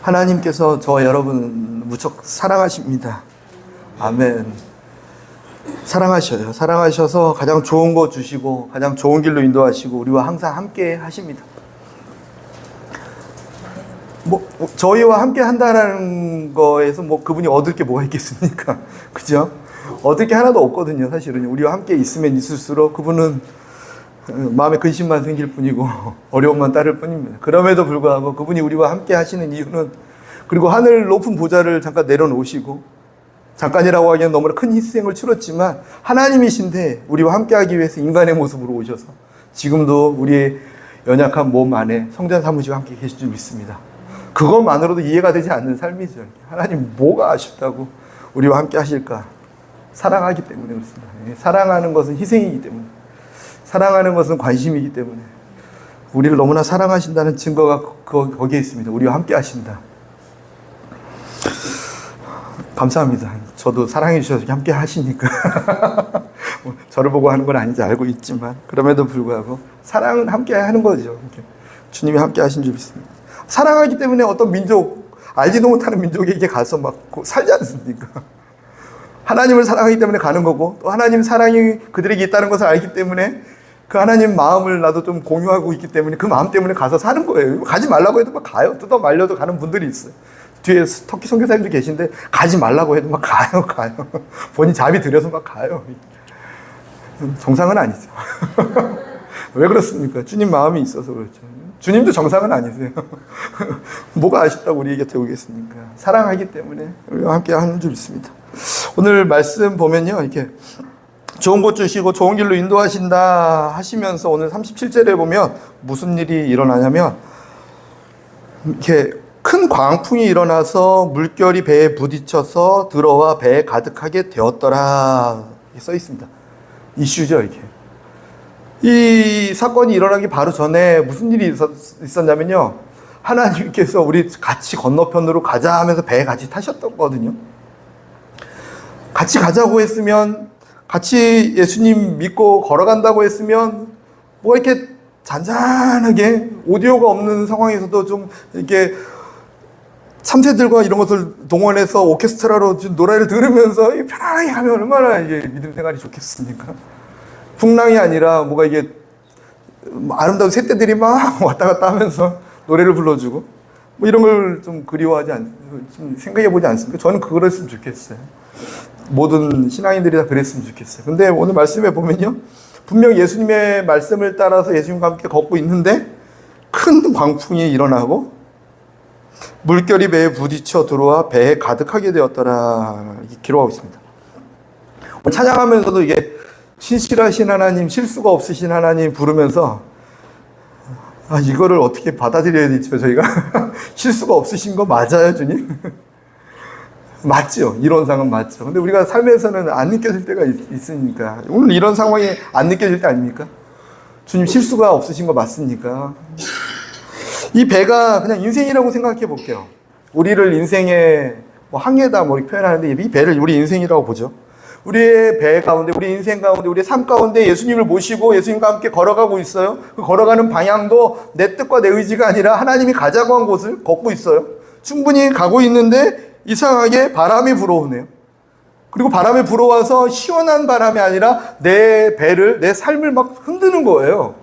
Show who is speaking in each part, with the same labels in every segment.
Speaker 1: 하나님께서 저와 여러분 무척 사랑하십니다. 아멘. 사랑하셔요. 사랑하셔서 가장 좋은 거 주시고 가장 좋은 길로 인도하시고 우리와 항상 함께 하십니다. 저희와 함께 한다는 거에서 그분이 얻을 게 뭐가 있겠습니까? 그죠? 얻을 게 하나도 없거든요. 사실은 우리와 함께 있으면 있을수록 그분은 마음에 근심만 생길 뿐이고 어려움만 따를 뿐입니다. 그럼에도 불구하고 그분이 우리와 함께 하시는 이유는, 그리고 하늘 높은 보좌를 잠깐 내려놓으시고, 잠깐이라고 하기엔 너무나 큰 희생을 치렀지만 하나님이신데 우리와 함께 하기 위해서 인간의 모습으로 오셔서 지금도 우리의 연약한 몸 안에 성전 사무시고 함께 계실 줄 믿습니다. 그것만으로도 이해가 되지 않는 삶이죠. 하나님 뭐가 아쉽다고 우리와 함께 하실까? 사랑하기 때문에 그렇습니다. 사랑하는 것은 희생이기 때문에, 사랑하는 것은 관심이기 때문에, 우리를 너무나 사랑하신다는 증거가 거기에 있습니다. 우리와 함께 하신다. 감사합니다. 저도 사랑해 주셔서 함께 하시니까 저를 보고 하는 건 아닌지 알고 있지만, 그럼에도 불구하고 사랑은 함께 하는 거죠. 주님이 함께 하신 줄 믿습니다. 사랑하기 때문에 어떤 민족, 알지도 못하는 민족에게 가서 살지 않습니까? 하나님을 사랑하기 때문에 가는 거고, 또 하나님 사랑이 그들에게 있다는 것을 알기 때문에 그 하나님 마음을 나도 좀 공유하고 있기 때문에 그 마음 때문에 가서 사는 거예요. 가지 말라고 해도 가요. 뜯어 말려도 가는 분들이 있어요. 뒤에 터키 선교사님도 계신데 가지 말라고 해도 가요. 본인 자비 들여서 가요. 정상은 아니죠. 왜 그렇습니까? 주님 마음이 있어서 그렇죠. 주님도 정상은 아니세요. 뭐가 아쉽다고 우리 곁에 오겠습니까? 사랑하기 때문에 우리와 함께 하는 줄 믿습니다. 오늘 말씀 보면요, 이렇게 좋은 곳 주시고 좋은 길로 인도하신다 하시면서 오늘 37절에 보면 무슨 일이 일어나냐면, 이렇게 큰 광풍이 일어나서 물결이 배에 부딪혀서 들어와 배에 가득하게 되었더라 써 있습니다. 이슈죠, 이게. 이 사건이 일어나기 바로 전에 무슨 일이 있었냐면요, 하나님께서 우리 같이 건너편으로 가자 하면서 배에 같이 타셨거든요. 같이 가자고 했으면, 같이 예수님 믿고 걸어간다고 했으면 이렇게 잔잔하게 오디오가 없는 상황에서도 좀 이렇게 참새들과 이런 것을 동원해서 오케스트라로 노래를 들으면서 편안하게 하면 얼마나 이게 믿음 생활이 좋겠습니까? 풍랑이 아니라 이게 아름다운 새떼들이 막 왔다 갔다 하면서 노래를 불러주고 이런 걸 좀 그리워하지 좀 생각해 보지 않습니까? 저는 그랬으면 좋겠어요. 모든 신앙인들이 다 그랬으면 좋겠어요. 근데 오늘 말씀에 보면요, 분명 예수님의 말씀을 따라서 예수님과 함께 걷고 있는데 큰 광풍이 일어나고 물결이 배에 부딪혀 들어와 배에 가득하게 되었더라, 이렇게 기록하고 있습니다. 찬양하면서도 이게 신실하신 하나님, 실수가 없으신 하나님 부르면서 이거를 어떻게 받아들여야 되죠, 저희가? 실수가 없으신 거 맞아요, 주님? 맞죠. 이론상은 맞죠. 근데 우리가 삶에서는 안 느껴질 때가 있으니까. 오늘 이런 상황이 안 느껴질 때 아닙니까? 주님 실수가 없으신 거 맞습니까? 이 배가 그냥 인생이라고 생각해 볼게요. 우리를 인생의 항해다 이렇게 표현하는데, 이 배를 우리 인생이라고 보죠. 우리의 배 가운데, 우리 인생 가운데, 우리의 삶 가운데 예수님을 모시고 예수님과 함께 걸어가고 있어요. 그 걸어가는 방향도 내 뜻과 내 의지가 아니라 하나님이 가자고 한 곳을 걷고 있어요. 충분히 가고 있는데 이상하게 바람이 불어오네요. 그리고 바람이 불어와서 시원한 바람이 아니라 내 배를, 내 삶을 흔드는 거예요.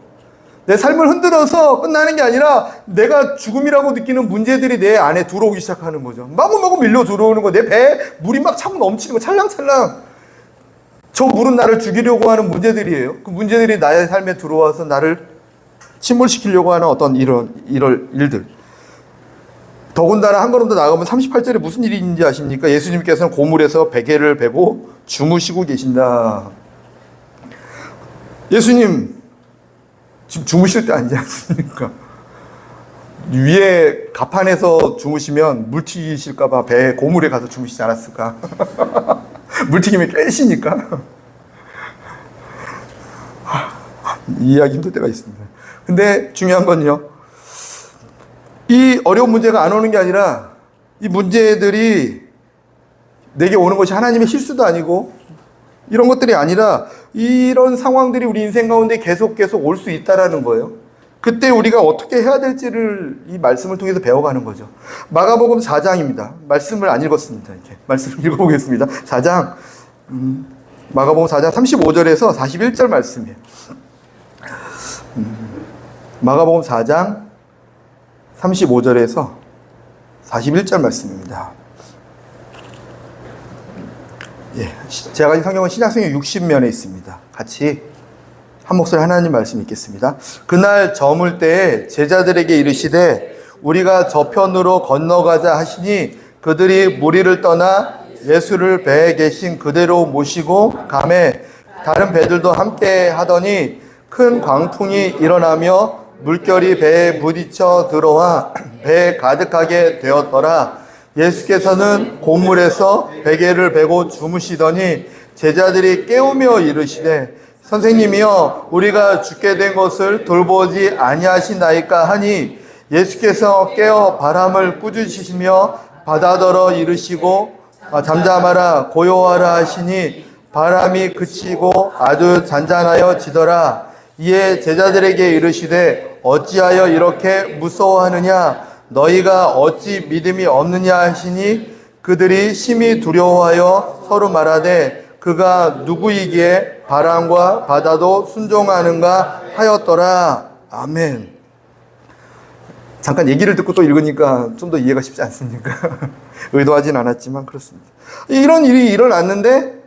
Speaker 1: 내 삶을 흔들어서 끝나는 게 아니라 내가 죽음이라고 느끼는 문제들이 내 안에 들어오기 시작하는 거죠. 마구마구 밀려 들어오는 거. 내 배에 물이 차고 넘치는 거. 찰랑찰랑. 저 물은 나를 죽이려고 하는 문제들이에요. 그 문제들이 나의 삶에 들어와서 나를 침몰시키려고 하는 어떤 이런 일들. 더군다나 한 걸음 더 나가면 38절에 무슨 일이 있는지 아십니까? 예수님께서는 고물에서 베개를 베고 주무시고 계신다. 예수님 지금 주무실 때 아니지 않습니까? 위에 갑판에서 주무시면 물튀기실까 봐 배 고물에 가서 주무시지 않았을까? 물튀김에 깨시니까. 이해하기 힘들 때가 있습니다. 근데 중요한 건요, 이 어려운 문제가 안 오는 게 아니라 이 문제들이 내게 오는 것이 하나님의 실수도 아니고 이런 것들이 아니라 이런 상황들이 우리 인생 가운데 계속 올 수 있다라는 거예요. 그때 우리가 어떻게 해야 될지를 이 말씀을 통해서 배워가는 거죠. 마가복음 4장입니다. 말씀을 안 읽었습니다. 이렇게 말씀을 읽어보겠습니다. 4장, 마가복음 4장 35절에서 41절 말씀이에요. 마가복음 4장 35절에서 41절 말씀입니다. 예, 제가 가진 성경은 신약성경 60면에 있습니다. 같이 한 목소리 하나님 말씀 읽겠습니다. 그날 저물 때에 제자들에게 이르시되 우리가 저편으로 건너가자 하시니 그들이 무리를 떠나 예수를 배에 계신 그대로 모시고 가매 다른 배들도 함께 하더니 큰 광풍이 일어나며 물결이 배에 부딪혀 들어와 배에 가득하게 되었더라. 예수께서는 고물에서 베개를 베고 주무시더니 제자들이 깨우며 이르시되 선생님이여 우리가 죽게 된 것을 돌보지 아니하시나이까 하니 예수께서 깨어 바람을 꾸짖으시며 바다더러 이르시고 잠잠하라 고요하라 하시니 바람이 그치고 아주 잔잔하여 지더라. 이에 제자들에게 이르시되 어찌하여 이렇게 무서워하느냐 너희가 어찌 믿음이 없느냐 하시니 그들이 심히 두려워하여 서로 말하되 그가 누구이기에 바람과 바다도 순종하는가 하였더라. 아멘. 잠깐 얘기를 듣고 또 읽으니까 좀 더 이해가 쉽지 않습니까? 의도하진 않았지만 그렇습니다. 이런 일이 일어났는데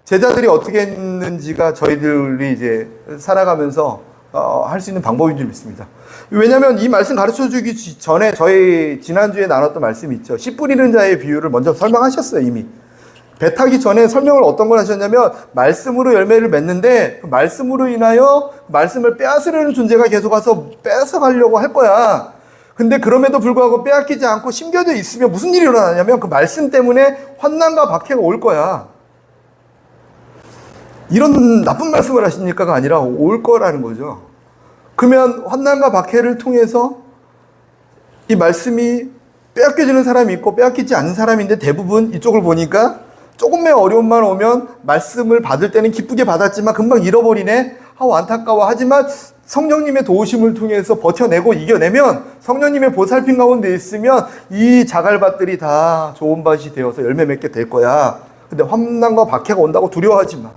Speaker 1: 제자들이 어떻게 했는지가 저희들이 이제 살아가면서 할 수 있는 방법인 줄 믿습니다. 왜냐하면 이 말씀 가르쳐 주기 전에 저희 지난주에 나눴던 말씀이 있죠. 씨 뿌리는 자의 비유를 먼저 설명하셨어요. 이미. 배 타기 전에 설명을 어떤 걸 하셨냐면 말씀으로 열매를 맺는데 그 말씀으로 인하여 말씀을 빼앗으려는 존재가 계속 와서 뺏어가려고 할 거야. 근데 그럼에도 불구하고 빼앗기지 않고 심겨져 있으면 무슨 일이 일어나냐면 그 말씀 때문에 환난과 박해가 올 거야. 이런 나쁜 말씀을 하시니까가 아니라 올 거라는 거죠. 그러면 환난과 박해를 통해서 이 말씀이 빼앗겨지는 사람이 있고 빼앗기지 않는 사람인데 대부분 이쪽을 보니까 조금의 어려움만 오면 말씀을 받을 때는 기쁘게 받았지만 금방 잃어버리네 하고 안타까워. 하지만 성령님의 도우심을 통해서 버텨내고 이겨내면 성령님의 보살핌 가운데 있으면 이 자갈밭들이 다 좋은 밭이 되어서 열매 맺게 될 거야. 근데 환난과 박해가 온다고 두려워하지 마.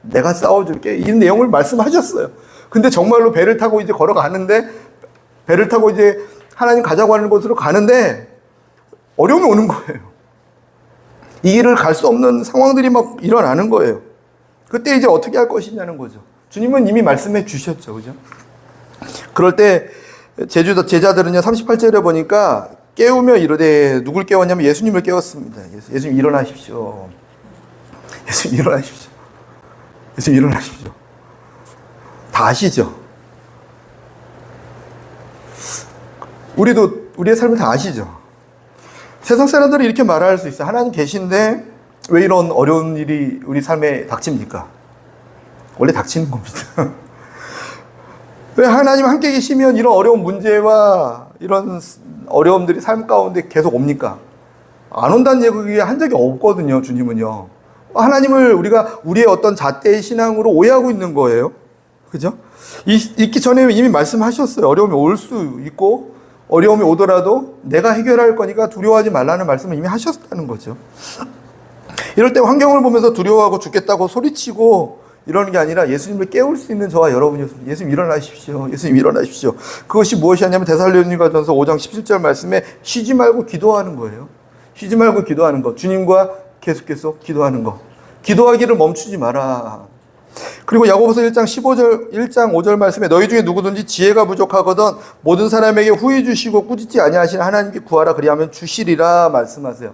Speaker 1: 내가 싸워줄게. 이 내용을 말씀하셨어요. 근데 정말로 배를 타고 이제 걸어가는데 배를 타고 이제 하나님 가자고 하는 곳으로 가는데 어려움이 오는 거예요. 이 길을 갈 수 없는 상황들이 막 일어나는 거예요. 그때 이제 어떻게 할 것이냐는 거죠. 주님은 이미 말씀해 주셨죠. 그죠? 그럴 때 제자들은요 38절에 보니까 깨우며 이르되 누굴 깨웠냐면 예수님을 깨웠습니다. 예수님 일어나십시오. 예수님 일어나십시오. 예수님 일어나십시오. 다 아시죠? 우리의 삶을 다 아시죠? 세상 사람들이 이렇게 말할 수 있어요. 하나님 계신데 왜 이런 어려운 일이 우리 삶에 닥칩니까? 원래 닥치는 겁니다. 왜 하나님 함께 계시면 이런 어려운 문제와 이런 어려움들이 삶 가운데 계속 옵니까? 안 온다는 얘기 한 적이 없거든요. 주님은요. 하나님을 우리가 우리의 어떤 잣대의 신앙으로 오해하고 있는 거예요. 그죠? 있기 전에 이미 말씀하셨어요. 어려움이 올 수 있고 어려움이 오더라도 내가 해결할 거니까 두려워하지 말라는 말씀을 이미 하셨다는 거죠. 이럴 때 환경을 보면서 두려워하고 죽겠다고 소리치고 이러는 게 아니라 예수님을 깨울 수 있는 저와 여러분이었습니다. 예수님 일어나십시오. 예수님 일어나십시오. 그것이 무엇이냐면 데살로니가전서 5장 17절 말씀에 쉬지 말고 기도하는 거예요. 쉬지 말고 기도하는 거. 주님과 계속해서 기도하는 거. 기도하기를 멈추지 마라. 그리고 야고보서 1장 5절 말씀에 너희 중에 누구든지 지혜가 부족하거든 모든 사람에게 후히 주시고 꾸짖지 아니하시는 하나님께 구하라 그리하면 주시리라 말씀하세요.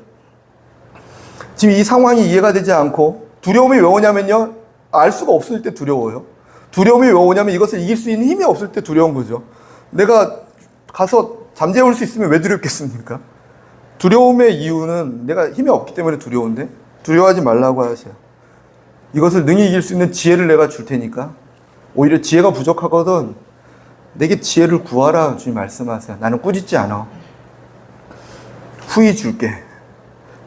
Speaker 1: 지금 이 상황이 이해가 되지 않고 두려움이 왜 오냐면요. 알 수가 없을 때 두려워요. 두려움이 왜 오냐면 이것을 이길 수 있는 힘이 없을 때 두려운 거죠. 내가 가서 잠재울 수 있으면 왜 두렵겠습니까? 두려움의 이유는 내가 힘이 없기 때문에 두려운데 두려워하지 말라고 하세요. 이것을 능히 이길 수 있는 지혜를 내가 줄 테니까 오히려 지혜가 부족하거든 내게 지혜를 구하라 주님 말씀하세요. 나는 꾸짖지 않아. 후히 줄게.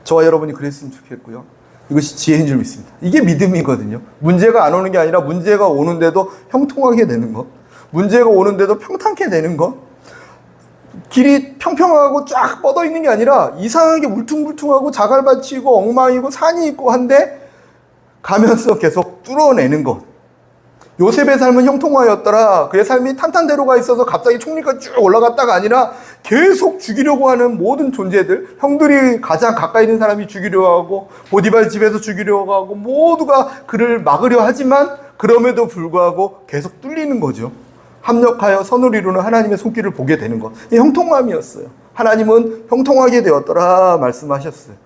Speaker 1: 저와 여러분이 그랬으면 좋겠고요. 이것이 지혜인 줄 믿습니다. 이게 믿음이거든요. 문제가 안 오는 게 아니라 문제가 오는데도 형통하게 되는 것. 문제가 오는데도 평탄케 되는 것. 길이 평평하고 쫙 뻗어 있는 게 아니라 이상하게 울퉁불퉁하고 자갈밭이고 엉망이고 산이 있고 한데 가면서 계속 뚫어내는 것. 요셉의 삶은 형통하였더라. 그의 삶이 탄탄대로가 있어서 갑자기 총리까지 쭉 올라갔다가 아니라 계속 죽이려고 하는 모든 존재들, 형들이 가장 가까이 있는 사람이 죽이려고 하고 보디발 집에서 죽이려고 하고 모두가 그를 막으려 하지만 그럼에도 불구하고 계속 뚫리는 거죠. 합력하여 선을 이루는 하나님의 손길을 보게 되는 것. 이 형통함이었어요. 하나님은 형통하게 되었더라 말씀하셨어요.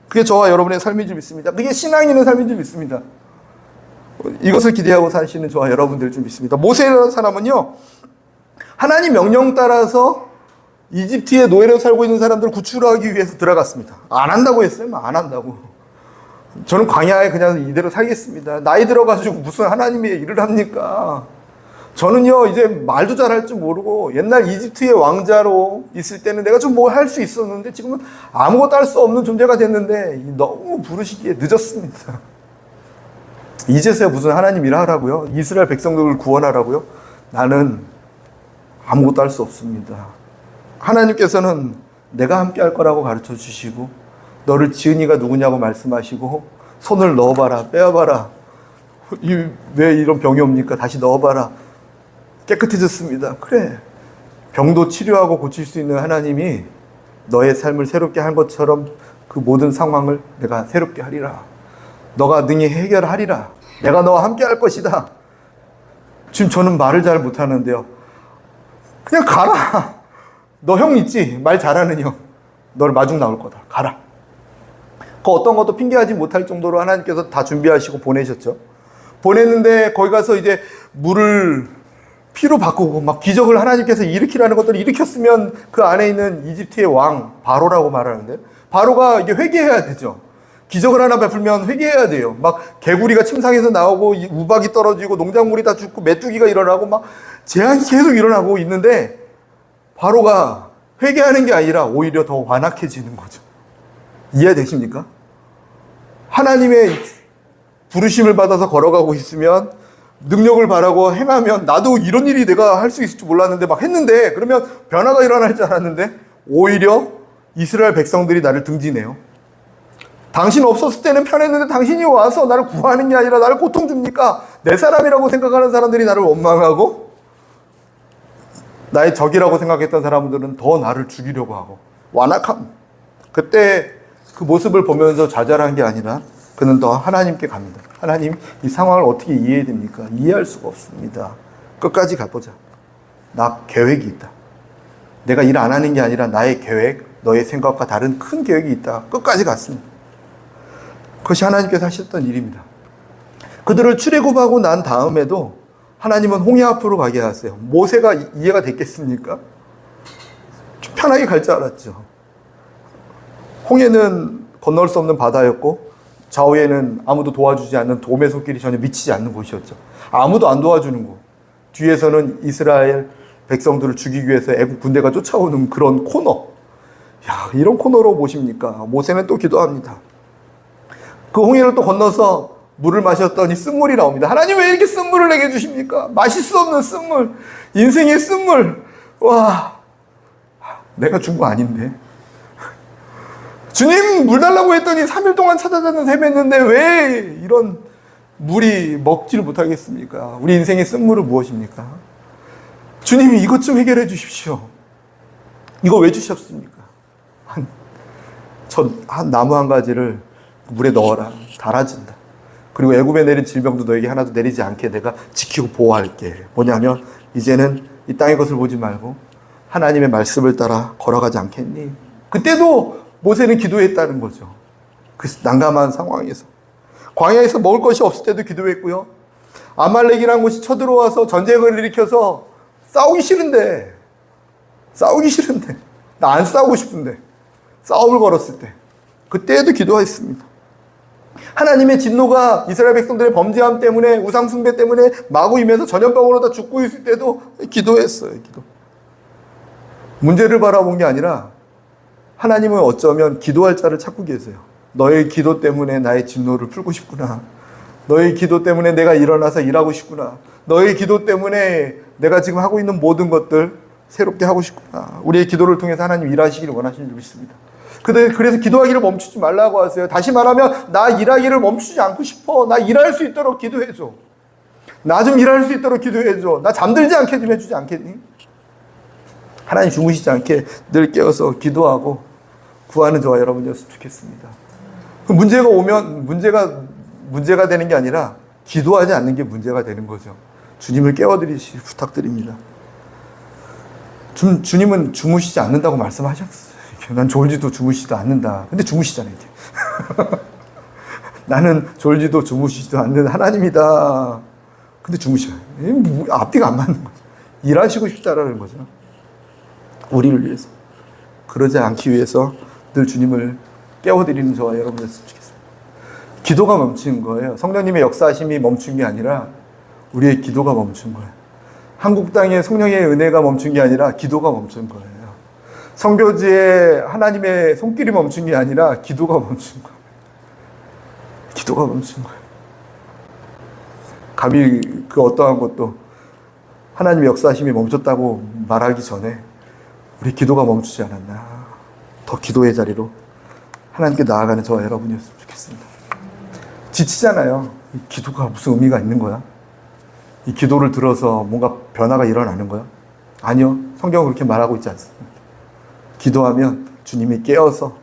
Speaker 1: 그게 저와 여러분의 삶인 줄 믿습니다. 그게 신앙 있는 삶인 줄 믿습니다. 이것을 기대하고 사시는 저와 여러분들 줄 믿습니다. 모세라는 사람은요, 하나님 명령 따라서 이집트의 노예로 살고 있는 사람들을 구출하기 위해서 들어갔습니다. 안 한다고 했어요? 안 한다고. 저는 광야에 그냥 이대로 살겠습니다. 나이 들어가지고 무슨 하나님의 일을 합니까? 저는요, 이제 말도 잘할 줄 모르고 옛날 이집트의 왕자로 있을 때는 내가 좀 뭐 할 수 있었는데 지금은 아무것도 할 수 없는 존재가 됐는데 너무 부르시기에 늦었습니다. 이제서야 무슨 하나님 일하라고요? 이스라엘 백성들을 구원하라고요? 나는 아무것도 할 수 없습니다. 하나님께서는 내가 함께 할 거라고 가르쳐 주시고 너를 지은 이가 누구냐고 말씀하시고 손을 넣어봐라, 빼어봐라. 왜 이런 병이 옵니까? 다시 넣어봐라. 깨끗해졌습니다. 그래. 병도 치료하고 고칠 수 있는 하나님이 너의 삶을 새롭게 한 것처럼 그 모든 상황을 내가 새롭게 하리라. 너가 능히 해결하리라. 내가 너와 함께 할 것이다. 지금 저는 말을 잘 못하는데요. 그냥 가라. 너 형 있지? 말 잘하는 형. 너를 마중 나올 거다. 가라. 그 어떤 것도 핑계하지 못할 정도로 하나님께서 다 준비하시고 보내셨죠. 보냈는데 거기 가서 이제 물을 피로 바꾸고 막 기적을 하나님께서 일으키라는 것들을 일으켰으면 그 안에 있는 이집트의 왕 바로라고 말하는데 바로가 이게 회개해야 되죠. 기적을 하나 베풀면 회개해야 돼요. 막 개구리가 침상에서 나오고 우박이 떨어지고 농작물이 다 죽고 메뚜기가 일어나고 막 재앙이 계속 일어나고 있는데 바로가 회개하는 게 아니라 오히려 더 완악해지는 거죠. 이해되십니까? 하나님의 부르심을 받아서 걸어가고 있으면 능력을 바라고 행하면 나도 이런 일이 내가 할 수 있을 줄 몰랐는데 막 했는데 그러면 변화가 일어날 줄 알았는데 오히려 이스라엘 백성들이 나를 등지네요. 당신 없었을 때는 편했는데 당신이 와서 나를 구하는 게 아니라 나를 고통 줍니까? 내 사람이라고 생각하는 사람들이 나를 원망하고 나의 적이라고 생각했던 사람들은 더 나를 죽이려고 하고 완악함. 그때 그 모습을 보면서 좌절한 게 아니라 그는 더 하나님께 갑니다. 하나님, 이 상황을 어떻게 이해해야 됩니까? 이해할 수가 없습니다. 끝까지 가보자. 나 계획이 있다. 내가 일 안 하는 게 아니라 나의 계획, 너의 생각과 다른 큰 계획이 있다. 끝까지 갔습니다. 그것이 하나님께서 하셨던 일입니다. 그들을 출애굽하고 난 다음에도 하나님은 홍해 앞으로 가게 하세요. 모세가 이해가 됐겠습니까? 좀 편하게 갈 줄 알았죠. 홍해는 건널 수 없는 바다였고 좌우에는 아무도 도와주지 않는 돔의 손길이 전혀 미치지 않는 곳이었죠. 아무도 안 도와주는 곳. 뒤에서는 이스라엘 백성들을 죽이기 위해서 애국 군대가 쫓아오는 그런 코너. 야, 이런 코너로 모십니까? 모세는 또 기도합니다. 그 홍해를 또 건너서 물을 마셨더니 쓴물이 나옵니다. 하나님 왜 이렇게 쓴물을 내게 주십니까? 마실 수 없는 쓴물. 인생의 쓴물. 와, 내가 준 거 아닌데. 주님 물 달라고 했더니 3일 동안 찾아다녀서 헤맸는데 왜 이런 물이 먹지를 못하겠습니까? 우리 인생의 쓴물은 무엇입니까? 주님이 이것 좀 해결해 주십시오. 이거 왜 주셨습니까? 한 나무 한 가지를 물에 넣어라. 달아진다. 그리고 애굽에 내린 질병도 너에게 하나도 내리지 않게 내가 지키고 보호할게. 뭐냐면 이제는 이 땅의 것을 보지 말고 하나님의 말씀을 따라 걸어가지 않겠니? 그때도 모세는 기도했다는 거죠. 그 난감한 상황에서. 광야에서 먹을 것이 없을 때도 기도했고요. 아말렉이라는 곳이 쳐들어와서 전쟁을 일으켜서 싸우기 싫은데 나 안 싸우고 싶은데 싸움을 걸었을 때 그때에도 기도했습니다. 하나님의 진노가 이스라엘 백성들의 범죄함 때문에 우상 숭배 때문에 마구 임해서 전염병으로 다 죽고 있을 때도 기도했어요. 기도. 문제를 바라본 게 아니라 하나님은 어쩌면 기도할 자를 찾고 계세요. 너의 기도 때문에 나의 진노를 풀고 싶구나. 너의 기도 때문에 내가 일어나서 일하고 싶구나. 너의 기도 때문에 내가 지금 하고 있는 모든 것들 새롭게 하고 싶구나. 우리의 기도를 통해서 하나님 일하시기를 원하시는 줄 믿습니다. 그래서 기도하기를 멈추지 말라고 하세요. 다시 말하면 나 일하기를 멈추지 않고 싶어. 나 일할 수 있도록 기도해줘. 나 좀 일할 수 있도록 기도해줘. 나 잠들지 않게 좀 해주지 않겠니? 하나님 주무시지 않게 늘 깨어서 기도하고 구하는 저와 여러분이었으면 좋겠습니다. 문제가 오면 문제가 되는 게 아니라 기도하지 않는 게 문제가 되는 거죠. 주님을 깨워드리시 부탁드립니다. 주님은 주무시지 않는다고 말씀하셨어요. 난 졸지도 주무시지도 않는다. 근데 주무시잖아요. 이제. 나는 졸지도 주무시지도 않는 하나님이다. 근데 주무셔요. 앞뒤가 안 맞는 거죠. 일하시고 싶다라는 거죠. 우리를 위해서. 그러지 않기 위해서 늘 주님을 깨워드리는 저와 여러분이었으면 좋겠습니다. 기도가 멈춘 거예요. 성령님의 역사하심이 멈춘 게 아니라 우리의 기도가 멈춘 거예요. 한국 땅에 성령의 은혜가 멈춘 게 아니라 기도가 멈춘 거예요. 선교지에 하나님의 손길이 멈춘 게 아니라 기도가 멈춘 거예요. 기도가 멈춘 거예요. 감히 그 어떠한 것도 하나님의 역사하심이 멈췄다고 말하기 전에 우리 기도가 멈추지 않았나. 더 기도의 자리로 하나님께 나아가는 저와 여러분이었으면 좋겠습니다. 지치잖아요. 이 기도가 무슨 의미가 있는 거야? 이 기도를 들어서 뭔가 변화가 일어나는 거야? 아니요. 성경은 그렇게 말하고 있지 않습니다. 기도하면 주님이 깨어서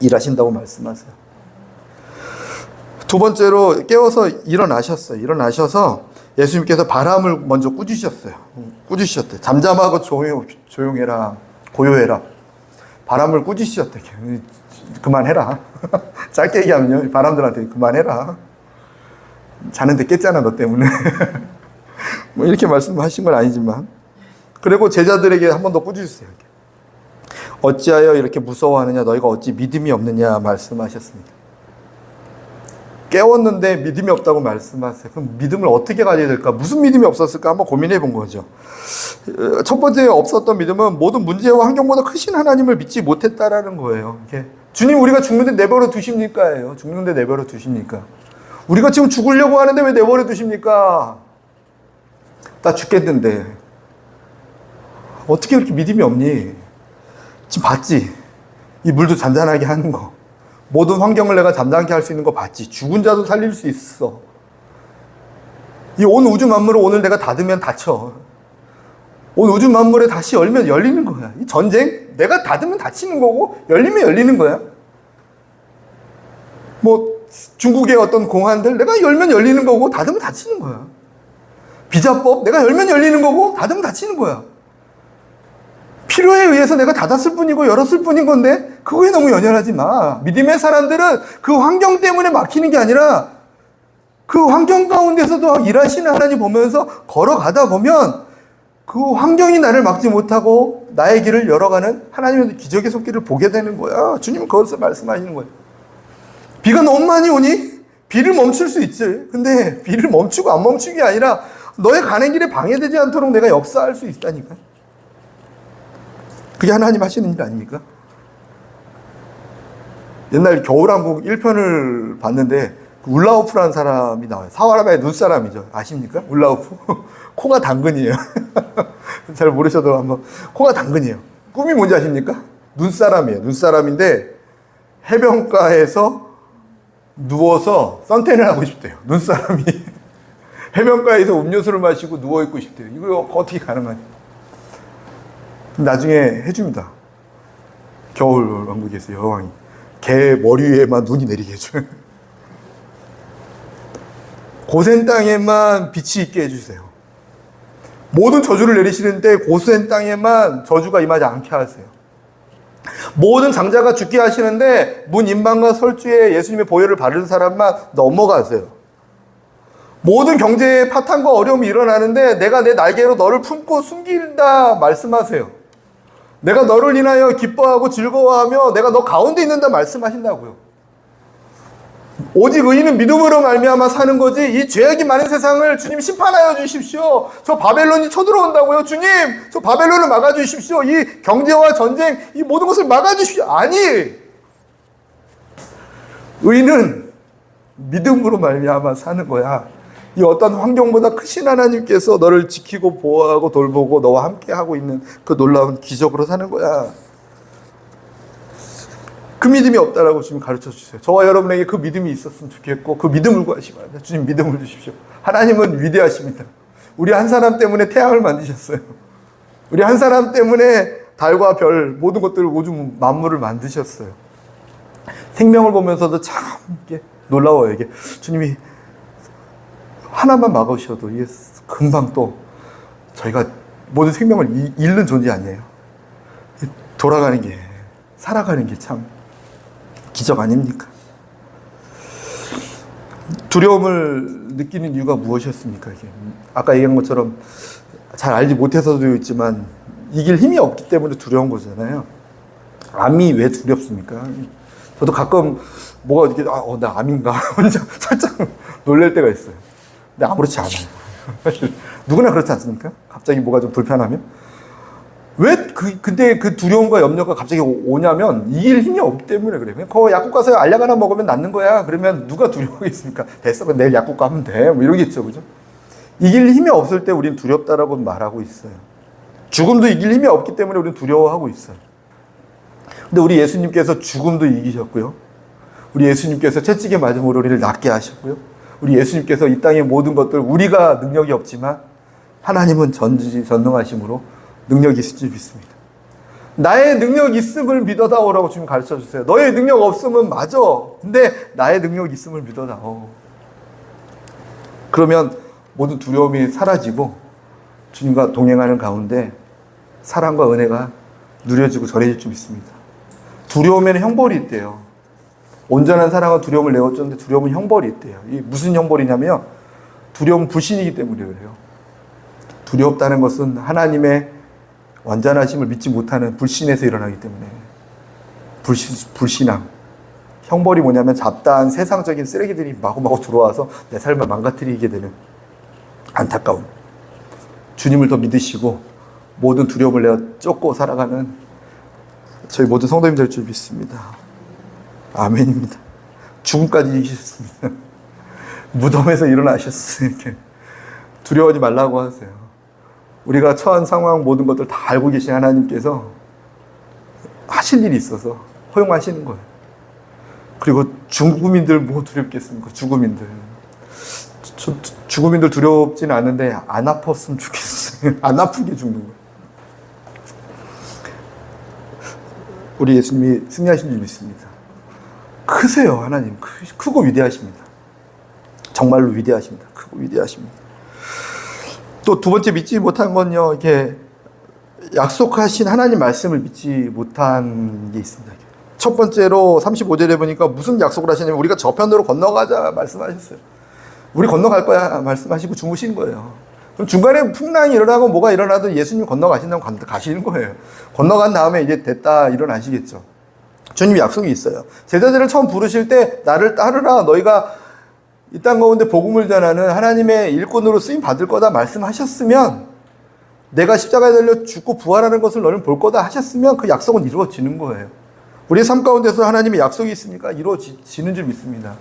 Speaker 1: 일하신다고 말씀하세요. 두 번째로 깨어서 일어나셨어요. 일어나셔서 예수님께서 바람을 먼저 꾸짖으셨어요. 꾸짖으셨대요. 잠잠하고 조용해라. 고요해라. 바람을 꾸짖으셨대. 그만해라. 짧게 얘기하면요. 바람들한테 그만해라. 자는데 깼잖아, 너 때문에. 뭐 이렇게 말씀하신 건 아니지만. 그리고 제자들에게 한 번 더 꾸짖으세요. 어찌하여 이렇게 무서워하느냐? 너희가 어찌 믿음이 없느냐? 말씀하셨습니다. 깨웠는데 믿음이 없다고 말씀하세요. 그럼 믿음을 어떻게 가져야 될까? 무슨 믿음이 없었을까? 한번 고민해 본 거죠. 첫 번째 없었던 믿음은 모든 문제와 환경보다 크신 하나님을 믿지 못했다라는 거예요. 주님, 우리가 죽는데 내버려 두십니까?예요. 죽는데 내버려 두십니까? 우리가 지금 죽으려고 하는데 왜 내버려 두십니까? 나 죽겠는데. 어떻게 그렇게 믿음이 없니? 지금 봤지? 이 물도 잔잔하게 하는 거. 모든 환경을 내가 잠잠케 할 수 있는 거 봤지? 죽은 자도 살릴 수 있어. 이 온 우주 만물을 오늘 내가 닫으면 닫혀. 온 우주 만물에 다시 열면 열리는 거야. 이 전쟁, 내가 닫으면 닫히는 거고, 열리면 열리는 거야. 뭐, 중국의 어떤 공안들, 내가 열면 열리는 거고, 닫으면 닫히는 거야. 비자법, 내가 열면 열리는 거고, 닫으면 닫히는 거야. 필요에 의해서 내가 닫았을 뿐이고 열었을 뿐인 건데 그거에 너무 연연하지 마. 믿음의 사람들은 그 환경 때문에 막히는 게 아니라 그 환경 가운데서도 일하시는 하나님 보면서 걸어가다 보면 그 환경이 나를 막지 못하고 나의 길을 열어가는 하나님의 기적의 손길을 보게 되는 거야. 주님은 그것을 말씀하시는 거예요. 비가 너무 많이 오니 비를 멈출 수 있지. 근데 비를 멈추고 안 멈추는 게 아니라 너의 가는 길에 방해되지 않도록 내가 역사할 수 있다니까. 그게 하나님 하시는 일 아닙니까? 옛날 겨울왕국 1편을 봤는데 울라우프라는 사람이 나와요. 사와라바의 눈사람이죠. 아십니까? 울라우프. 코가 당근이에요. 잘 모르셔도 한번. 코가 당근이에요. 꿈이 뭔지 아십니까? 눈사람이에요. 눈사람인데 해변가에서 누워서 선탠을 하고 싶대요. 눈사람이. 해변가에서 음료수를 마시고 누워있고 싶대요. 이거 어떻게 가능하냐? 나중에 해줍니다. 겨울 왕국에서 여왕이 개 머리 위에만 눈이 내리게 해줘요. 고센 땅에만 빛이 있게 해주세요. 모든 저주를 내리시는데 고센 땅에만 저주가 임하지 않게 하세요. 모든 장자가 죽게 하시는데 문 임방과 설주에 예수님의 보혈을 바르는 사람만 넘어가세요. 모든 경제의 파탄과 어려움이 일어나는데 내가 내 날개로 너를 품고 숨긴다 말씀하세요. 내가 너를 인하여 기뻐하고 즐거워하며 내가 너 가운데 있는다 말씀하신다고요. 오직 의인은 믿음으로 말미암아 사는 거지. 이 죄악이 많은 세상을 주님 심판하여 주십시오. 저 바벨론이 쳐들어온다고요. 주님, 저 바벨론을 막아주십시오. 이 경제와 전쟁, 이 모든 것을 막아주십시오. 아니, 의인은 믿음으로 말미암아 사는 거야. 이 어떤 환경보다 크신 하나님께서 너를 지키고 보호하고 돌보고 너와 함께 하고 있는 그 놀라운 기적으로 사는 거야. 그 믿음이 없다라고 주님 가르쳐 주세요. 저와 여러분에게 그 믿음이 있었으면 좋겠고 그 믿음을 구하시기 바랍니다. 주님 믿음을 주십시오. 하나님은 위대하십니다. 우리 한 사람 때문에 태양을 만드셨어요. 우리 한 사람 때문에 달과 별 모든 것들을 우주 만물을 만드셨어요. 생명을 보면서도 참 이게 놀라워요. 이게 주님이 하나만 막으셔도 이게 금방 또 저희가 모든 생명을 잃는 존재 아니에요. 돌아가는 게, 살아가는 게 참 기적 아닙니까? 두려움을 느끼는 이유가 무엇이었습니까? 이게 아까 얘기한 것처럼 잘 알지 못해서도 있지만 이길 힘이 없기 때문에 두려운 거잖아요. 암이 왜 두렵습니까? 저도 가끔 뭐가 이렇게 나 암인가 혼자 살짝 놀랄 때가 있어요. 근데 아무렇지 않아요. 누구나 그렇지 않습니까? 갑자기 뭐가 좀 불편하면 근데 그 두려움과 염려가 갑자기 오냐면 이길 힘이 없기 때문에 그래요. 그냥 거 약국 가서 알약 하나 먹으면 낫는 거야. 그러면 누가 두려워하겠습니까? 됐어, 내일 약국 가면 돼. 뭐 이러겠죠, 그죠? 이길 힘이 없을 때 우리는 두렵다라고 말하고 있어요. 죽음도 이길 힘이 없기 때문에 우리는 두려워하고 있어요. 근데 우리 예수님께서 죽음도 이기셨고요. 우리 예수님께서 채찍에 맞음으로 우리를 낫게 하셨고요. 우리 예수님께서 이 땅의 모든 것들 우리가 능력이 없지만 하나님은 전능하심으로 능력이 있을 줄 믿습니다. 나의 능력 있음을 믿어다오라고 주님 가르쳐 주세요. 너의 능력 없음은 맞아. 근데 나의 능력 있음을 믿어다오. 그러면 모든 두려움이 사라지고 주님과 동행하는 가운데 사랑과 은혜가 누려지고 전해질 줄 믿습니다. 두려움에는 형벌이 있대요. 온전한 사랑은 두려움을 내어줬는데 두려움은 형벌이 있대요. 이 무슨 형벌이냐면 두려움은 불신이기 때문에 그래요. 두렵다는 것은 하나님의 완전하심을 믿지 못하는 불신에서 일어나기 때문에 불신앙. 형벌이 뭐냐면 잡다한 세상적인 쓰레기들이 마구마구 들어와서 내 삶을 망가뜨리게 되는 안타까움. 주님을 더 믿으시고 모든 두려움을 내어 쫓고 살아가는 저희 모든 성도님 될 줄 믿습니다. 아멘입니다. 죽음까지 이기셨습니다. 무덤에서 일어나셨어요. 이렇게 두려워하지 말라고 하세요. 우리가 처한 상황 모든 것들 다 알고 계신 하나님께서 하실 일이 있어서 허용하시는 거예요. 그리고 죽음인들 뭐 두렵겠습니까? 죽음인들 두렵지는 않은데 안 아팠으면 좋겠어요. 안 아프게 죽는 거예요. 우리 예수님이 승리하신 줄 믿습니다. 크세요, 하나님. 크고 위대하십니다. 정말로 위대하십니다. 크고 위대하십니다. 또 두 번째 믿지 못한 건요, 이렇게 약속하신 하나님 말씀을 믿지 못한 게 있습니다. 첫 번째로 35절에 보니까 무슨 약속을 하시냐면 우리가 저편으로 건너가자 말씀하셨어요. 우리 건너갈 거야 말씀하시고 주무신 거예요. 그럼 중간에 풍랑이 일어나고 뭐가 일어나도 예수님 건너가신다면 가시는 거예요. 건너간 다음에 이제 됐다 일어나시겠죠. 주님이 약속이 있어요. 제자들을 처음 부르실 때 나를 따르라, 너희가 이 땅 가운데 복음을 전하는 하나님의 일꾼으로 쓰임 받을 거다 말씀하셨으면, 내가 십자가에 달려 죽고 부활하는 것을 너는 볼 거다 하셨으면 그 약속은 이루어지는 거예요. 우리의 삶 가운데서 하나님의 약속이 있습니까? 이루어지는 줄 믿습니다.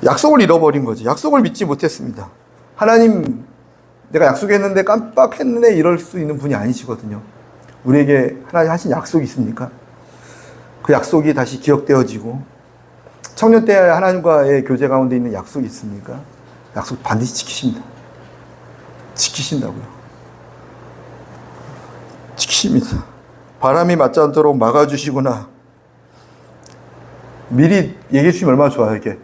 Speaker 1: 약속을 잃어버린 거지. 약속을 믿지 못했습니다. 하나님, 내가 약속했는데 깜빡했네 이럴 수 있는 분이 아니시거든요. 우리에게 하나님 하신 약속이 있습니까? 그 약속이 다시 기억되어지고, 청년 때 하나님과의 교제 가운데 있는 약속이 있습니까? 약속 반드시 지키십니다. 지키신다고요. 지키십니다. 바람이 맞지 않도록 막아주시구나. 미리 얘기해 주시면 얼마나 좋아요. 이렇게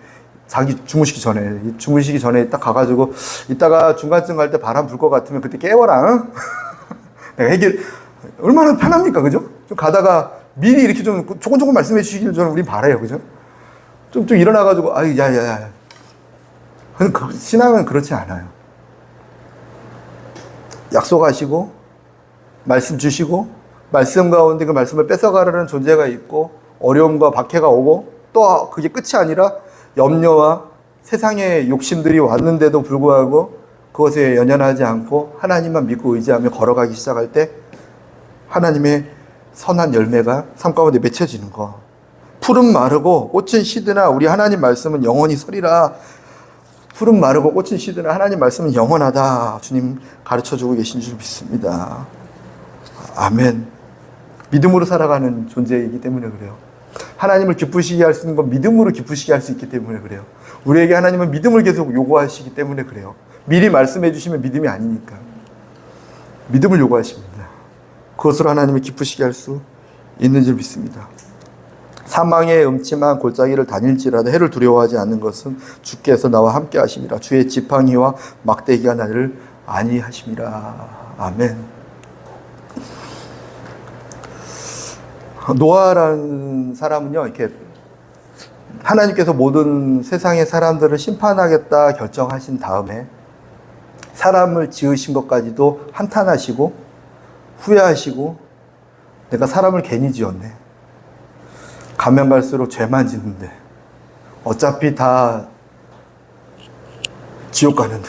Speaker 1: 자기 주무시기 전에 딱 가가지고 이따가 중간쯤 갈 때 바람 불 것 같으면 그때 깨워라. 응? 내가 얘기 얼마나 편합니까, 그죠? 좀 가다가 미리 이렇게 좀 조금 말씀해 주시길 저는 우린 바라요, 그죠? 좀 일어나가지고 아유 야야야. 신앙은 그렇지 않아요. 약속하시고 말씀 주시고 말씀 가운데 그 말씀을 뺏어가려는 존재가 있고 어려움과 박해가 오고 또 그게 끝이 아니라 염려와 세상의 욕심들이 왔는데도 불구하고 그것에 연연하지 않고 하나님만 믿고 의지하며 걸어가기 시작할 때 하나님의 선한 열매가 삶 가운데 맺혀지는 거. 풀은 마르고 꽃은 시드나 우리 하나님 말씀은 영원히 서리라. 푸른 마르고 꽃은 시드나 하나님 말씀은 영원하다. 주님 가르쳐주고 계신 줄 믿습니다. 아멘. 믿음으로 살아가는 존재이기 때문에 그래요. 하나님을 기쁘시게 할 수 있는 건 믿음으로 기쁘시게 할 수 있기 때문에 그래요. 우리에게 하나님은 믿음을 계속 요구하시기 때문에 그래요. 미리 말씀해 주시면 믿음이 아니니까. 믿음을 요구하십니다. 그것으로 하나님을 기쁘시게 할 수 있는 줄 믿습니다. 사망의 음침한 골짜기를 다닐지라도 해를 두려워하지 않는 것은 주께서 나와 함께 하심이라. 주의 지팡이와 막대기가 나를 안위하심이라. 아멘. 노아라는 사람은요, 이렇게 하나님께서 모든 세상의 사람들을 심판하겠다 결정하신 다음에 사람을 지으신 것까지도 한탄하시고 후회하시고 내가 사람을 괜히 지었네. 가면 갈수록 죄만 짓는데 어차피 다 지옥 가는데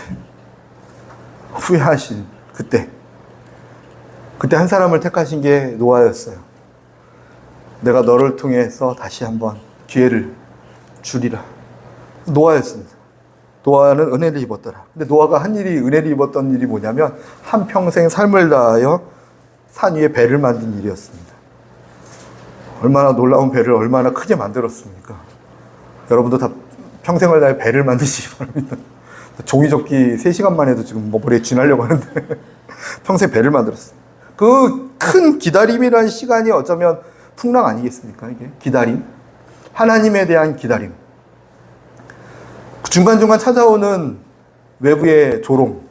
Speaker 1: 후회하신 그때 한 사람을 택하신 게 노아였어요. 내가 너를 통해서 다시 한번 기회를 주리라. 노아였습니다. 노아는 은혜를 입었더라. 근데 노아가 한 일이, 은혜를 입었던 일이 뭐냐면 한평생 삶을 다하여 산 위에 배를 만든 일이었습니다. 얼마나 놀라운 배를 얼마나 크게 만들었습니까? 여러분도 다 평생을 다해 배를 만드시기 바랍니다. 종이접기 3시간만 해도 지금 머리에 쥐나려고 하는데 평생 배를 만들었어요. 그 큰 기다림이라는 시간이 어쩌면 풍랑 아니겠습니까? 이게 기다림, 하나님에 대한 기다림, 중간중간 찾아오는 외부의 조롱,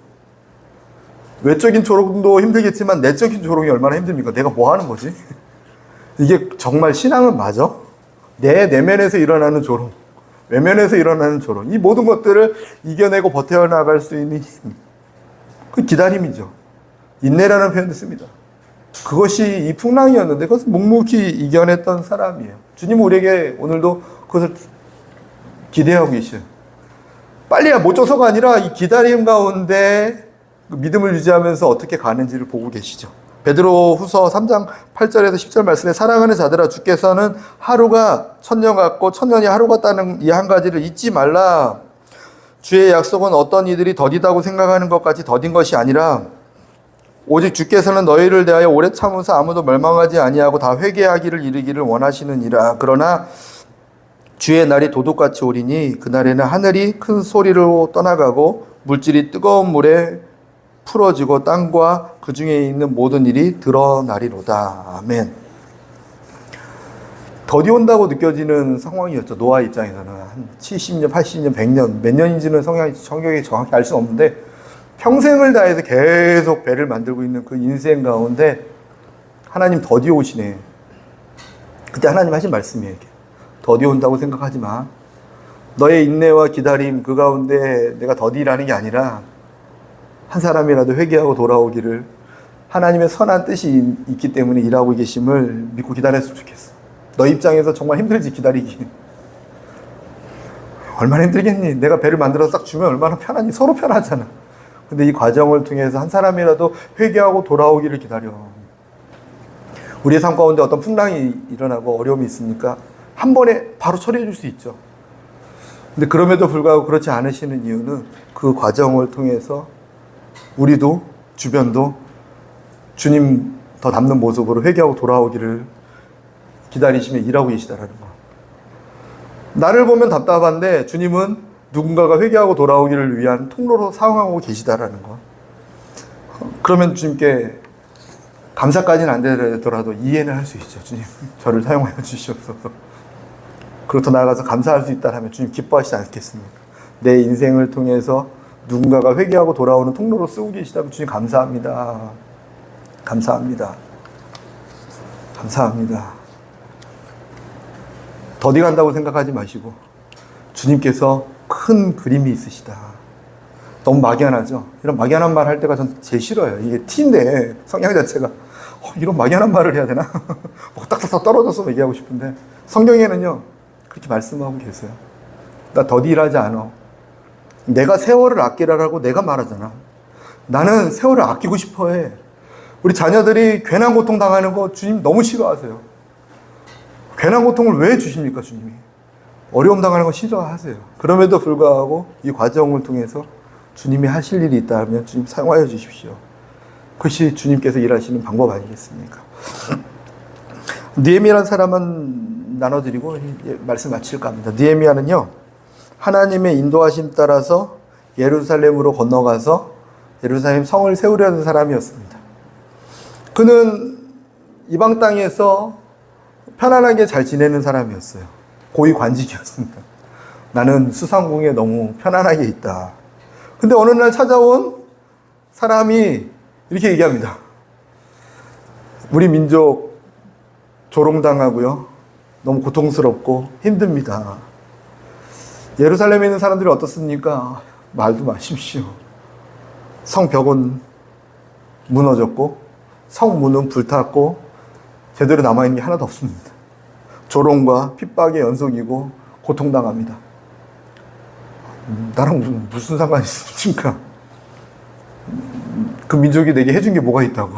Speaker 1: 외적인 조롱도 힘들겠지만 내적인 조롱이 얼마나 힘듭니까? 내가 뭐 하는 거지? 이게 정말 신앙은 맞아? 내 내면에서 일어나는 조롱, 외면에서 일어나는 조롱, 이 모든 것들을 이겨내고 버텨나갈 수 있는 힘, 그 기다림이죠. 인내라는 표현도 씁니다. 그것이 이 풍랑이었는데 그것을 묵묵히 이겨냈던 사람이에요. 주님은 우리에게 오늘도 그것을 기대하고 계셔요. 빨리 못 줘서가 아니라 이 기다림 가운데 믿음을 유지하면서 어떻게 가는지를 보고 계시죠. 베드로 후서 3장 8절에서 10절 말씀에 사랑하는 자들아 주께서는 하루가 천년 같고 천년이 하루 같다는 이 한 가지를 잊지 말라. 주의 약속은 어떤 이들이 더디다고 생각하는 것까지 더딘 것이 아니라 오직 주께서는 너희를 대하여 오래 참으사 아무도 멸망하지 아니하고 다 회개하기를 이르기를 원하시느니라. 그러나 주의 날이 도둑같이 오리니 그날에는 하늘이 큰 소리로 떠나가고 물질이 뜨거운 물에 풀어지고 땅과 그 중에 있는 모든 일이 드러나리로다. 아멘. 더디 온다고 느껴지는 상황이었죠. 노아 입장에서는 한 70년, 80년, 100년, 몇 년인지는 성경이 정확히 알 수는 없는데 평생을 다해서 계속 배를 만들고 있는 그 인생 가운데 하나님 더디 오시네. 그때 하나님 하신 말씀이에요. 이렇게. 더디 온다고 생각하지 마. 너의 인내와 기다림 그 가운데 내가 더디라는 게 아니라 한 사람이라도 회개하고 돌아오기를 하나님의 선한 뜻이 있기 때문에 일하고 계심을 믿고 기다렸으면 좋겠어. 너 입장에서 정말 힘들지 기다리기. 얼마나 힘들겠니? 내가 배를 만들어서 딱 주면 얼마나 편하니? 서로 편하잖아. 근데 이 과정을 통해서 한 사람이라도 회개하고 돌아오기를 기다려. 우리의 삶 가운데 어떤 풍랑이 일어나고 어려움이 있으니까 한 번에 바로 처리해 줄 수 있죠. 근데 그럼에도 불구하고 그렇지 않으시는 이유는 그 과정을 통해서 우리도 주변도 주님 더 닮는 모습으로 회개하고 돌아오기를 기다리시며 일하고 계시다라는 거. 나를 보면 답답한데 주님은 누군가가 회개하고 돌아오기를 위한 통로로 사용하고 계시다라는 거. 그러면 주님께 감사까지는 안 되더라도 이해는 할 수 있죠. 주님, 저를 사용하여 주시옵소서. 그리고 더 나아가서 감사할 수 있다면 주님 기뻐하시지 않겠습니까? 내 인생을 통해서 누군가가 회개하고 돌아오는 통로로 쓰고 계시다면 주님 감사합니다. 감사합니다. 감사합니다. 더디 간다고 생각하지 마시고 주님께서 큰 그림이 있으시다. 너무 막연하죠? 이런 막연한 말 할 때가 전 제일 싫어요. 이게 티인데 성향 자체가 이런 막연한 말을 해야 되나? 뭐 딱딱딱 떨어져서 얘기하고 싶은데 성경에는요 그렇게 말씀하고 계세요. 나 더디 일하지 않아. 내가 세월을 아끼라라고 내가 말하잖아. 나는 세월을 아끼고 싶어 해. 우리 자녀들이 괜한 고통 당하는 거 주님 너무 싫어하세요. 괜한 고통을 왜 주십니까 주님이? 어려움 당하는 거 싫어하세요. 그럼에도 불구하고 이 과정을 통해서 주님이 하실 일이 있다면 주님 사용하여 주십시오. 그것이 주님께서 일하시는 방법 아니겠습니까? 느헤미야라는 사람은 나눠드리고 말씀 마칠까 합니다. 느헤미야는요, 하나님의 인도하심 따라서 예루살렘으로 건너가서 예루살렘 성을 세우려는 사람이었습니다. 그는 이방 땅에서 편안하게 잘 지내는 사람이었어요. 고위 관직이었습니다. 나는 수상궁에 너무 편안하게 있다. 근데 어느 날 찾아온 사람이 이렇게 얘기합니다. 우리 민족 조롱당하고요. 너무 고통스럽고 힘듭니다. 예루살렘에 있는 사람들이 어떻습니까? 말도 마십시오. 성벽은 무너졌고 성문은 불탔고 제대로 남아있는 게 하나도 없습니다. 조롱과 핍박의 연속이고 고통당합니다. 나랑 무슨 상관이 있습니까? 그 민족이 내게 해준 게 뭐가 있다고.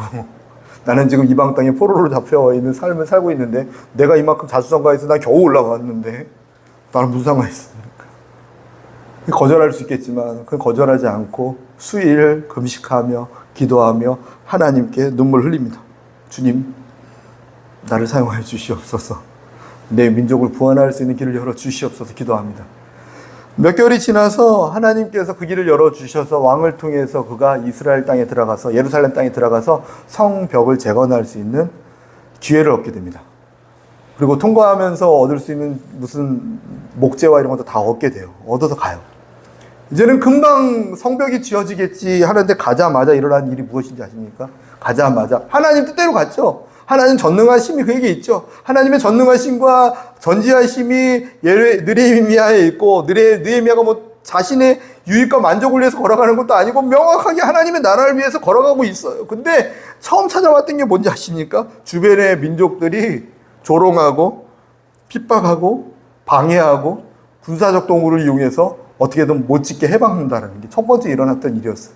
Speaker 1: 나는 지금 이방 땅에 포로로 잡혀 있는 삶을 살고 있는데 내가 이만큼 자수성가해서 난 겨우 올라왔는데 나는 무슨 상관이 있습니까? 거절할 수 있겠지만 그건 거절하지 않고 수일 금식하며 기도하며 하나님께 눈물 흘립니다. 주님, 나를 사용하여 주시옵소서. 내 민족을 구원할 수 있는 길을 열어 주시옵소서 기도합니다. 몇 개월이 지나서 하나님께서 그 길을 열어주셔서 왕을 통해서 그가 이스라엘 땅에 들어가서 예루살렘 땅에 들어가서 성벽을 재건할 수 있는 기회를 얻게 됩니다. 그리고 통과하면서 얻을 수 있는 무슨 목재와 이런 것도 다 얻게 돼요. 얻어서 가요. 이제는 금방 성벽이 지어지겠지 하는데 가자마자 일어난 일이 무엇인지 아십니까? 가자마자 하나님 뜻대로 갔죠. 하나님 전능하심이 그에게 있죠. 하나님의 전능하심과 전지하심이 느헤미야에 있고 느헤미야가 뭐 자신의 유익과 만족을 위해서 걸어가는 것도 아니고 명확하게 하나님의 나라를 위해서 걸어가고 있어요. 근데 처음 찾아왔던 게 뭔지 아십니까? 주변의 민족들이 조롱하고 핍박하고 방해하고 군사적 도구를 이용해서 어떻게든 못 짓게 해박는다는 게 첫 번째 일어났던 일이었어요.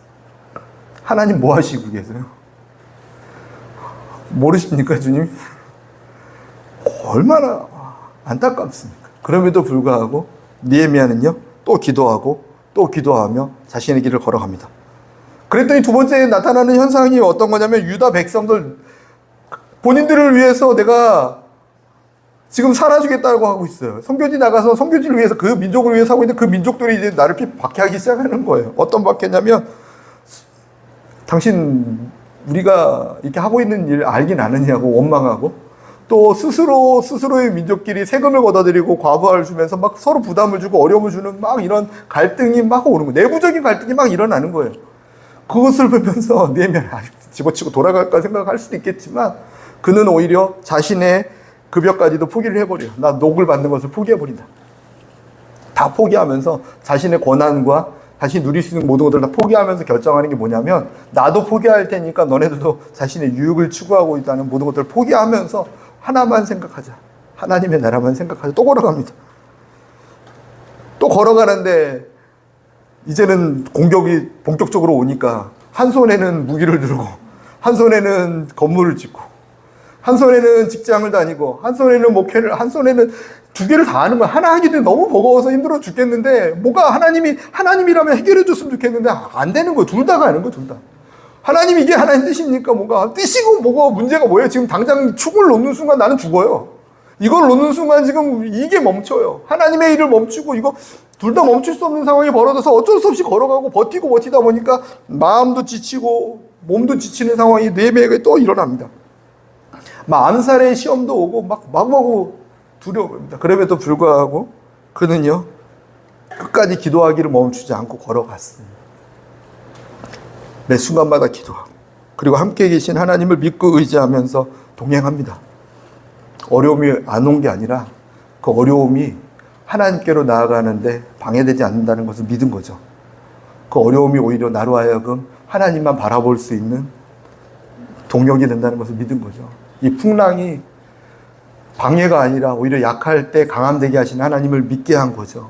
Speaker 1: 하나님 뭐 하시고 계세요? 모르십니까, 주님? 얼마나 안타깝습니까? 그럼에도 불구하고 느헤미야는요, 또 기도하고 또 기도하며 자신의 길을 걸어갑니다. 그랬더니 두 번째 나타나는 현상이 어떤 거냐면 유다 백성들 본인들을 위해서 내가 지금 살아주겠다고 하고 있어요. 선교지 나가서 선교지를 위해서 그 민족을 위해서 하고 있는데 그 민족들이 이제 나를 박해하기 시작하는 거예요. 어떤 박해냐면 당신 우리가 이렇게 하고 있는 일 알긴 아느냐고 원망하고 또 스스로의 민족끼리 세금을 걷어들이고 과부하를 주면서 막 서로 부담을 주고 어려움을 주는 막 이런 갈등이 막 오는 거예요. 내부적인 갈등이 막 일어나는 거예요. 그것을 보면서 느헤미야는 집어치고 돌아갈까 생각할 수도 있겠지만 그는 오히려 자신의 급여까지도 포기를 해버려요. 나 녹을 받는 것을 포기해버린다. 다 포기하면서 자신의 권한과 다시 누릴 수 있는 모든 것들을 다 포기하면서 결정하는 게 뭐냐면 나도 포기할 테니까 너네들도 자신의 유익을 추구하고 있다는 모든 것들을 포기하면서 하나만 생각하자. 하나님의 나라만 생각하자. 또 걸어갑니다. 또 걸어가는데 이제는 공격이 본격적으로 오니까 한 손에는 무기를 들고 한 손에는 건물을 짓고 한 손에는 직장을 다니고 한 손에는 목회를 한 손에는 두 개를 다 하는 거야. 하나 하기도 너무 버거워서 힘들어 죽겠는데 뭐가 하나님이라면 해결해 줬으면 좋겠는데 안 되는 거예요. 둘 다 가는 거예요. 둘 다. 하나님 이게 하나님 뜻입니까? 뭔가 뜻이고 뭐가 문제가 뭐예요? 지금 당장 축을 놓는 순간 나는 죽어요. 이걸 놓는 순간 지금 이게 멈춰요. 하나님의 일을 멈추고 이거 둘 다 멈출 수 없는 상황이 벌어져서 어쩔 수 없이 걸어가고 버티다 보니까 마음도 지치고 몸도 지치는 상황이 느헤미야에게 또 일어납니다. 막 암살의 시험도 오고 막 마구마구 두려워합니다. 그럼에도 불구하고 그는요 끝까지 기도하기를 멈추지 않고 걸어갔습니다. 매 순간마다 기도하고 그리고 함께 계신 하나님을 믿고 의지하면서 동행합니다. 어려움이 안 온 게 아니라 그 어려움이 하나님께로 나아가는데 방해되지 않는다는 것을 믿은 거죠. 그 어려움이 오히려 나로 하여금 하나님만 바라볼 수 있는 동력이 된다는 것을 믿은 거죠. 이 풍랑이 방해가 아니라 오히려 약할 때 강함되게 하시는 하나님을 믿게 한 거죠.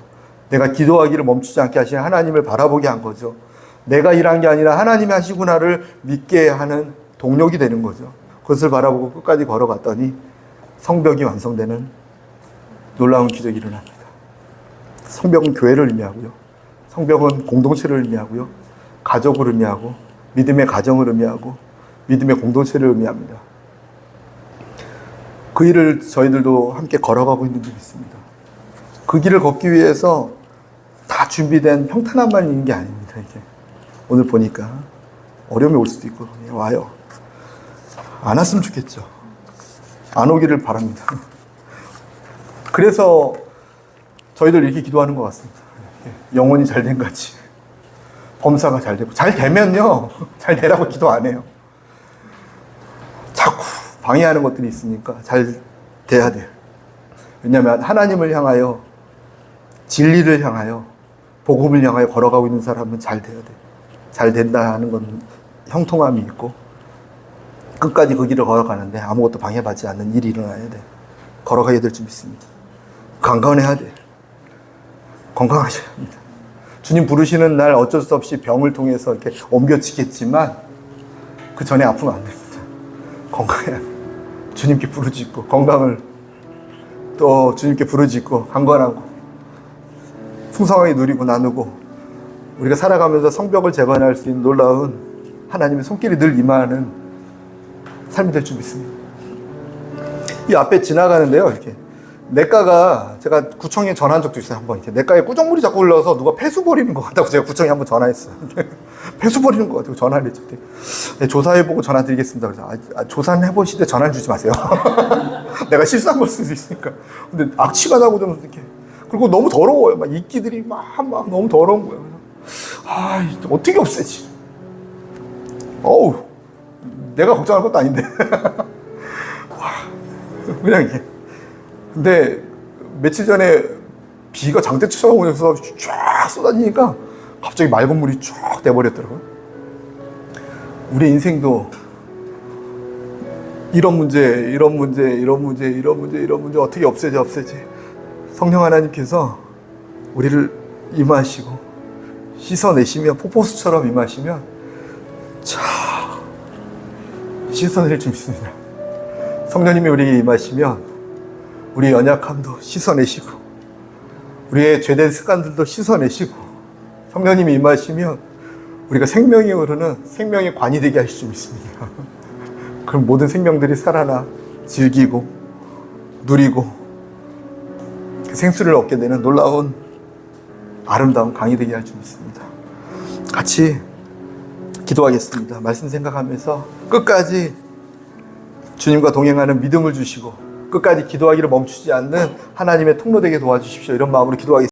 Speaker 1: 내가 기도하기를 멈추지 않게 하시는 하나님을 바라보게 한 거죠. 내가 일한 게 아니라 하나님이 하시구나를 믿게 하는 동력이 되는 거죠. 그것을 바라보고 끝까지 걸어갔더니 성벽이 완성되는 놀라운 기적이 일어납니다. 성벽은 교회를 의미하고요. 성벽은 공동체를 의미하고요. 가족을 의미하고 믿음의 가정을 의미하고 믿음의 공동체를 의미합니다. 그 일을 저희들도 함께 걸어가고 있는 줄 믿습니다. 그 길을 걷기 위해서 다 준비된 평탄함만 있는 게 아닙니다. 이게 오늘 보니까 어려움이 올 수도 있고 와요. 안 왔으면 좋겠죠. 안 오기를 바랍니다. 그래서 저희들 이렇게 기도하는 것 같습니다. 영혼이 잘된 같이 범사가 잘 되고, 잘 되면요 잘 되라고 기도 안 해요. 자꾸 방해하는 것들이 있으니까 잘 돼야 돼요. 왜냐하면 하나님을 향하여, 진리를 향하여, 복음을 향하여 걸어가고 있는 사람은 잘 돼야 돼요. 잘 된다 하는 건 형통함이 있고 끝까지 그 길을 걸어가는데 아무것도 방해받지 않는 일이 일어나야 돼. 걸어가야 될 줄 믿습니다. 건강해야 돼. 건강하셔야 합니다. 주님 부르시는 날 어쩔 수 없이 병을 통해서 이렇게 옮겨지겠지만 그 전에 아프면 안 됩니다. 건강해야 돼. 주님께 부르짖고 건강을 또 주님께 부르짖고 강건하고 풍성하게 누리고 나누고 우리가 살아가면서 성벽을 재건할 수 있는 놀라운 하나님의 손길이 늘 임하는 삶이 될 줄 믿습니다. 이 앞에 지나가는데요, 이렇게 냇가가, 제가 구청에 전화한 적도 있어요. 한번 이렇게 냇가에 꾸정물이 자꾸 흘러서 누가 폐수 버리는 것 같다고 제가 구청에 한번 전화했어요. 폐수 버리는 것 같다고 전화를 했죠. 네, 조사해보고 전화 드리겠습니다. 그래서 조사는 해보시되 전화를 주지 마세요. 내가 실수한 걸 수도 있으니까. 근데 악취가 나고 좀 이렇게, 그리고 너무 더러워요. 막 이끼들이 막 너무 더러운 거예요. 어떻게 없애지? 어우, 내가 걱정할 것도 아닌데. 그냥 이게. 근데 며칠 전에 비가 장대처럼 오면서 쫙 쏟아지니까 갑자기 맑은 물이 쫙 돼버렸더라고요. 우리 인생도 이런 문제 어떻게 없애지? 성령 하나님께서 우리를 임하시고 씻어내시면, 폭포수처럼 임하시면 씻어낼 줄 믿습니다. 성령님이 우리에게 임하시면 우리의 연약함도 씻어내시고 우리의 죄된 습관들도 씻어내시고, 성령님이 임하시면 우리가 생명이 흐르는 생명의 관이 되게 하실 줄 믿습니다. 그럼 모든 생명들이 살아나 즐기고 누리고 그 생수를 얻게 되는 놀라운 아름다운 강이 되게 할 줄 믿습니다. 같이 기도하겠습니다. 말씀 생각하면서 끝까지 주님과 동행하는 믿음을 주시고 끝까지 기도하기를 멈추지 않는 하나님의 통로 되게 도와주십시오. 이런 마음으로 기도하겠습니다.